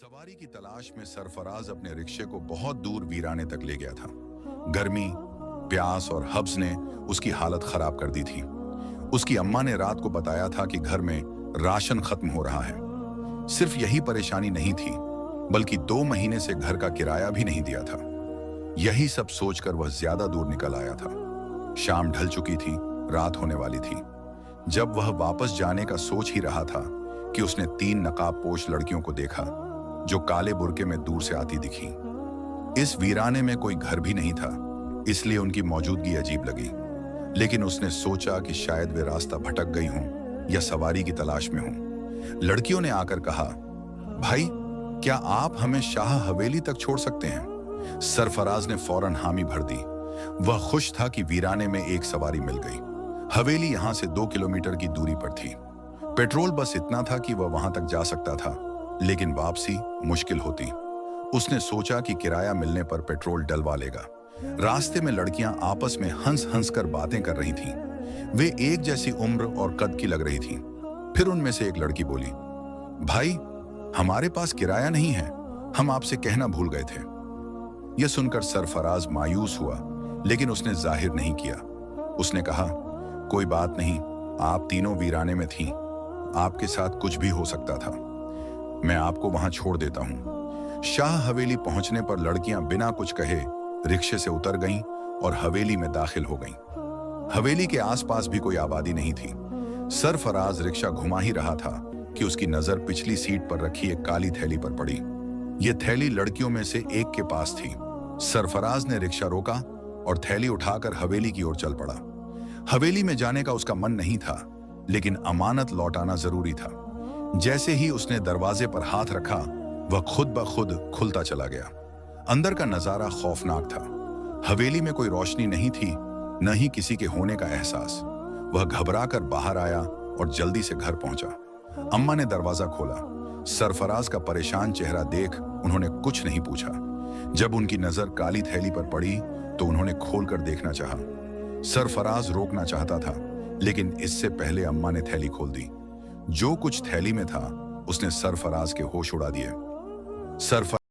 सवारी की तलाश में सरफराज अपने रिक्शे को बहुत दूर वीराने तक ले गया था। गर्मी, प्यास और हब्स ने उसकी हालत खराब कर दी थी। उसकी अम्मा ने रात को बताया था कि घर में राशन खत्म हो रहा है। सिर्फ यही परेशानी नहीं थी, बल्कि 2 महीने से घर का किराया भी नहीं दिया था। यही सब सोचकर वह ज्यादा दूर निकल आया था। शाम ढल चुकी थी, रात होने वाली थी। जब वह वापस जाने का सोच ही रहा था कि उसने 3 नकाबपोश लड़कियों को देखा जो काले बुर्के में दूर से आती दिखी। इस वीराने में कोई घर भी नहीं था, इसलिए उनकी मौजूदगी अजीब लगी। लेकिन उसने सोचा कि शायद वे रास्ता भटक गई हों या सवारी की तलाश में हों। लड़कियों ने आकर कहा, भाई, क्या आप हमें शाह हवेली तक छोड़ सकते हैं? सरफराज ने फौरन हामी भर दी। वह खुश था कि वीराने में एक सवारी मिल गई। हवेली यहां से 2 किलोमीटर की दूरी पर थी। पेट्रोल बस इतना था कि वह वहां तक जा सकता था, लेकिन वापसी मुश्किल होती। उसने सोचा कि किराया मिलने पर पेट्रोल डलवा लेगा। रास्ते में लड़कियां आपस में हंस हंस कर बातें कर रही थीं। वे एक जैसी उम्र और कद की लग रही थीं। फिर उनमें से एक लड़की बोली, भाई, हमारे पास किराया नहीं है, हम आपसे कहना भूल गए थे। यह सुनकर सरफराज मायूस हुआ, लेकिन उसने जाहिर नहीं किया। उसने कहा, कोई बात नहीं, आप तीनों वीराने में थीं, आपके साथ कुछ भी हो सकता था। मैं आपको वहां छोड़ देता हूं। शाह हवेली पहुंचने पर लड़कियां बिना कुछ कहे रिक्शे से उतर गईं और हवेली में दाखिल हो गईं। हवेली के आसपास भी कोई आबादी नहीं थी। सरफराज रिक्शा घुमा ही रहा था कि उसकी नजर पिछली सीट पर रखी एक काली थैली पर पड़ी। यह थैली लड़कियों में से एक के पास थी। सरफराज ने रिक्शा रोका और थैली उठाकर हवेली की ओर चल पड़ा। हवेली में जाने का उसका मन नहीं था, लेकिन अमानत लौटाना जरूरी था। जैसे ही उसने दरवाजे पर हाथ रखा, वह खुद ब खुद खुलता चला गया। अंदर का नजारा खौफनाक था। हवेली में कोई रोशनी नहीं थी, न ही किसी के होने का एहसास। वह घबराकर बाहर आया और जल्दी से घर पहुंचा। अम्मा ने दरवाजा खोला। सरफराज का परेशान चेहरा देख उन्होंने कुछ नहीं पूछा। जब उनकी नजर काली थैली पर पड़ी तो उन्होंने खोलकर देखना चाहा। सरफराज रोकना चाहता था, लेकिन इससे पहले अम्मा ने थैली खोल दी। जो कुछ थैली में था उसने सरफराज के होश उड़ा दिए। सरफराज